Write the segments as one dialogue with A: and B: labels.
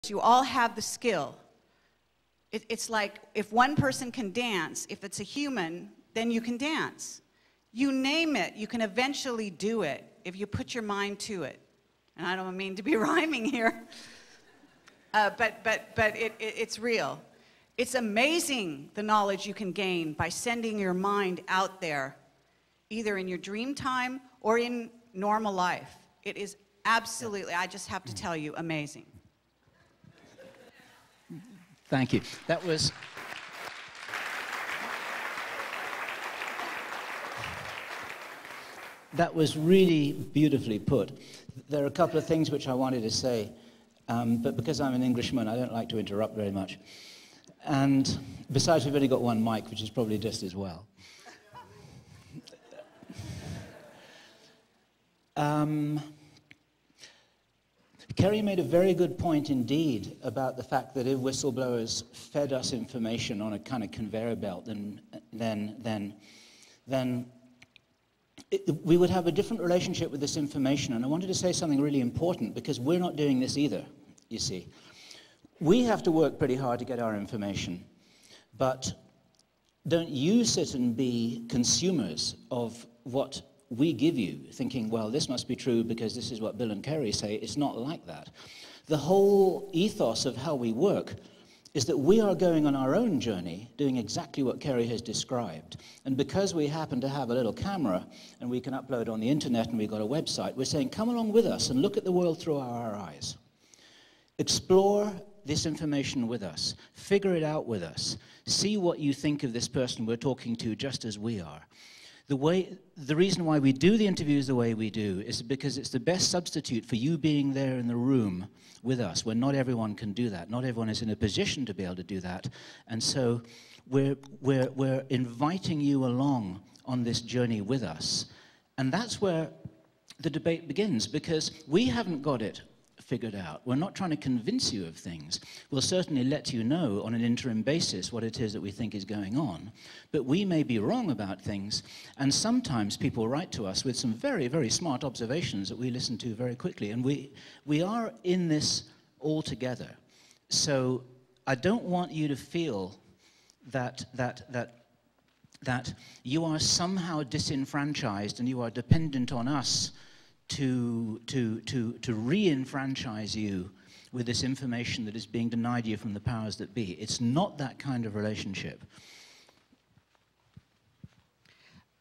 A: You all have the skill. It's like if one person can dance, if it's a human, then you can dance. You name it, you can eventually do it if you put your mind to it. And I don't mean to be rhyming here, but it's real. It's amazing the knowledge you can gain by sending your mind out there, either in your dream time or in normal life. It is absolutely, I just have to tell you, amazing.
B: Thank you. That was... That was really beautifully put. There are a couple of things which I wanted to say, but because I'm an Englishman, I don't like to interrupt very much. And besides, we've only got one mic, which is probably just as well. Kerry made a very good point indeed about the fact that if whistleblowers fed us information on a kind of conveyor belt, then we would have a different relationship with this information. And I wanted to say something really important, because we're not doing this either, you see. We have to work pretty hard to get our information, but don't you sit and be consumers of what we give you, thinking, well, this must be true because this is what Bill and Kerry say. It's not like that. The whole ethos of how we work is that we are going on our own journey, doing exactly what Kerry has described. And because we happen to have a little camera and we can upload on the internet and we've got a website, we're saying, come along with us and look at the world through our eyes. Explore this information with us. Figure it out with us. See what you think of this person we're talking to, just as we are. The reason why we do the interviews the way we do is because it's the best substitute for you being there in the room with us, when not everyone can do that. Not everyone is in a position to be able to do that. And so we're inviting you along on this journey with us. And that's where the debate begins, because we haven't got it figured out. We're not trying to convince you of things. We'll certainly let you know on an interim basis what it is that we think is going on. But we may be wrong about things, and sometimes people write to us with some very, very smart observations that we listen to very quickly. And we are in this all together. So I don't want you to feel that you are somehow disenfranchised and you are dependent on us to re-enfranchise you with this information that is being denied you from the powers that be. It's not that kind of relationship.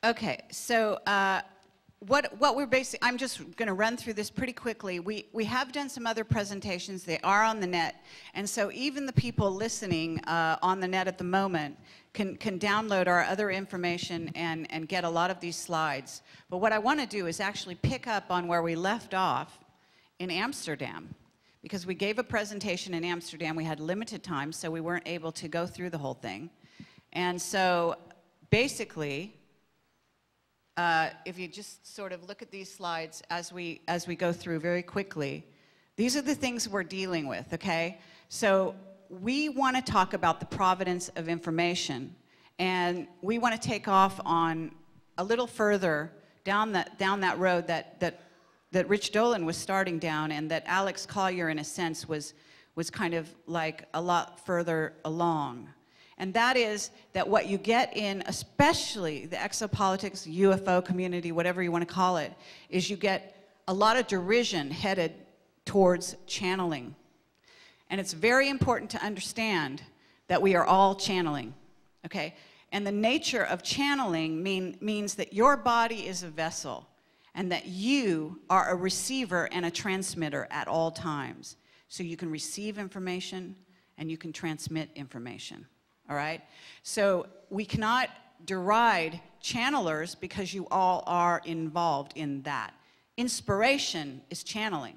A: Okay, so what we're basically, I'm just going to run through this pretty quickly. We have done some other presentations. They are on the net, and so even the people listening on the net at the moment can download our other information and get a lot of these slides. But what I want to do is actually pick up on where we left off in Amsterdam, because we gave a presentation in Amsterdam. We had limited time, so we weren't able to go through the whole thing. And so basically, if you just sort of look at these slides as we go through very quickly, these are the things we're dealing with, okay? So we want to talk about the provenance of information, and we want to take off on a little further down that road that Rich Dolan was starting down, and that Alex Collier, in a sense, was kind of like a lot further along. And that is that what you get in, especially the exopolitics, UFO community, whatever you want to call it, is you get a lot of derision headed towards channeling. And it's very important to understand that we are all channeling, okay? And the nature of channeling means that your body is a vessel and that you are a receiver and a transmitter at all times. So you can receive information and you can transmit information, all right? So we cannot deride channelers because you all are involved in that. Inspiration is channeling,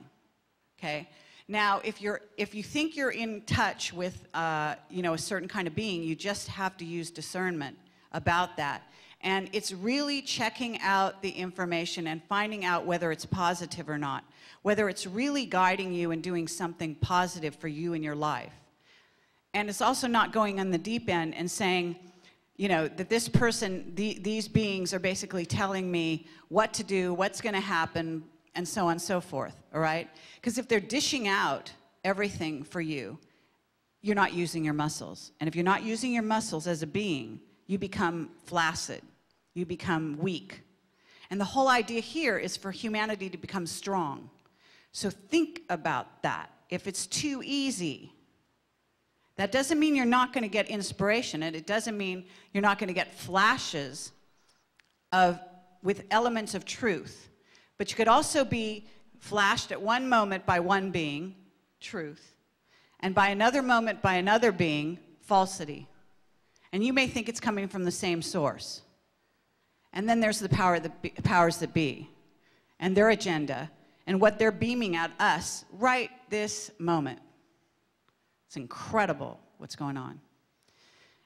A: okay? Now, if you think you're in touch with you know, a certain kind of being, you just have to use discernment about that. And it's really checking out the information and finding out whether it's positive or not, whether it's really guiding you and doing something positive for you in your life. And it's also not going on the deep end and saying, you know, that this person, these beings are basically telling me what to do, what's going to happen, and so on and so forth, all right? Because if they're dishing out everything for you, you're not using your muscles. And if you're not using your muscles as a being, you become flaccid. You become weak. And the whole idea here is for humanity to become strong. So think about that. If it's too easy, that doesn't mean you're not going to get inspiration, and it doesn't mean you're not going to get flashes with elements of truth. But you could also be flashed at one moment by one being, truth, and by another moment by another being, falsity. And you may think it's coming from the same source. And then there's the powers that be, and their agenda, and what they're beaming at us right this moment. It's incredible what's going on.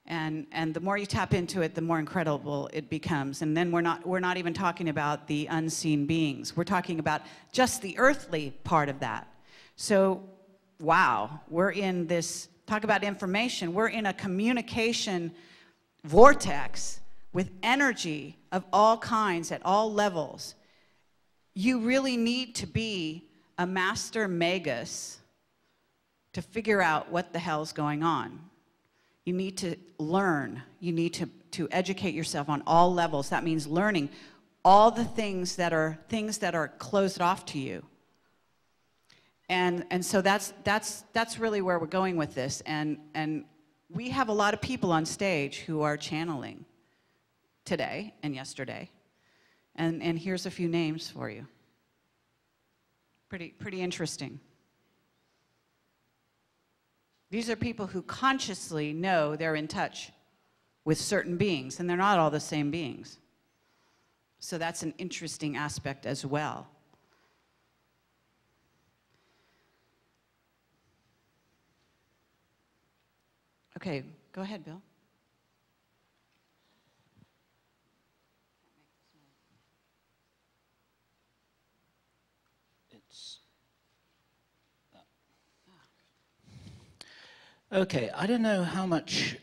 A: And the more you tap into it, the more incredible it becomes. And then we're not even talking about the unseen beings. We're talking about just the earthly part of that. So, wow, we're in this, talk about information, we're in a communication vortex with energy of all kinds at all levels. You really need to be a master magus to figure out what the hell's going on. You need to learn. You need to educate yourself on all levels. That means learning all the things that are closed off to you. And so that's really where we're going with this. And we have a lot of people on stage who are channeling today and yesterday. And here's a few names for you. Pretty interesting. These are people who consciously know they're in touch with certain beings, and they're not all the same beings. So that's an interesting aspect as well. Okay, go ahead, Bill.
B: Okay, I don't know how much,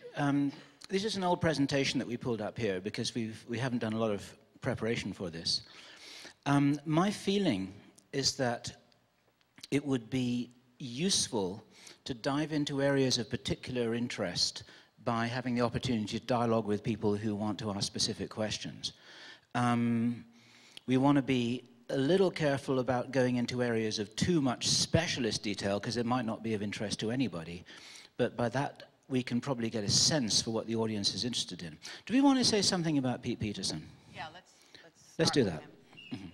B: this is an old presentation that we pulled up here because we haven't done a lot of preparation for this. My feeling is that it would be useful to dive into areas of particular interest by having the opportunity to dialogue with people who want to ask specific questions. We want to be a little careful about going into areas of too much specialist detail because it might not be of interest to anybody. But by that, we can probably get a sense for what the audience is interested in. Do we want to say something about Pete Peterson?
A: Yeah,
B: let's do that.
A: Mm-hmm.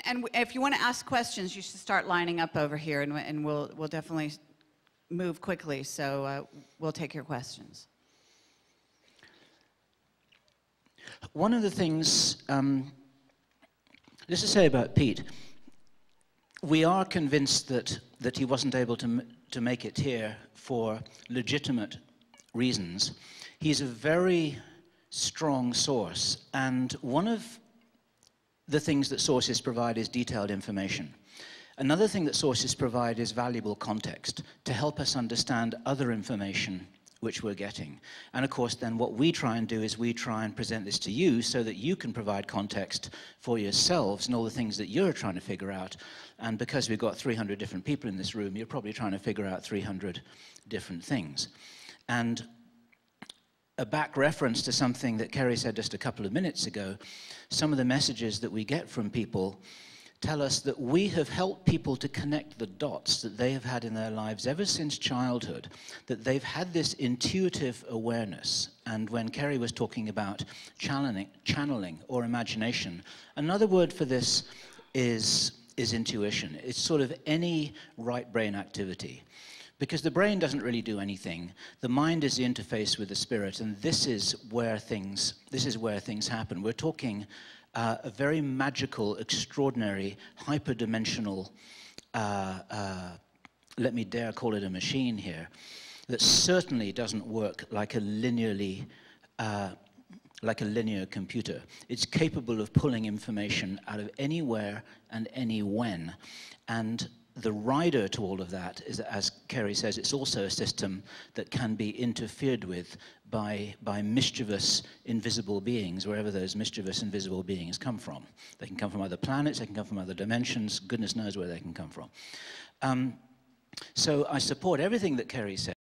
A: And if you want to ask questions, you should start lining up over here, and we'll definitely move quickly. So we'll take your questions.
B: One of the things, just to say about Pete, we are convinced that he wasn't able to make it here for legitimate reasons. He's a very strong source, and one of the things that sources provide is detailed information. Another thing that sources provide is valuable context to help us understand other information which we're getting. And of course, then what we try and do is we try and present this to you so that you can provide context for yourselves and all the things that you're trying to figure out. And because we've got 300 different people in this room, you're probably trying to figure out 300 different things. And a back reference to something that Kerry said just a couple of minutes ago, some of the messages that we get from people tell us that we have helped people to connect the dots that they have had in their lives ever since childhood, that they've had this intuitive awareness. And when Kerry was talking about channeling or imagination, another word for this is intuition. It's sort of any right brain activity. Because the brain doesn't really do anything. The mind is the interface with the spirit, and this is where things happen. We're talking a very magical, extraordinary, hyperdimensional, let me dare call it a machine here, that certainly doesn't work like a linear computer. It's capable of pulling information out of anywhere and any when. And the rider to all of that is, as Kerry says, it's also a system that can be interfered with by mischievous, invisible beings, wherever those mischievous, invisible beings come from. They can come from other planets, they can come from other dimensions, goodness knows where they can come from. So I support everything that Kerry said.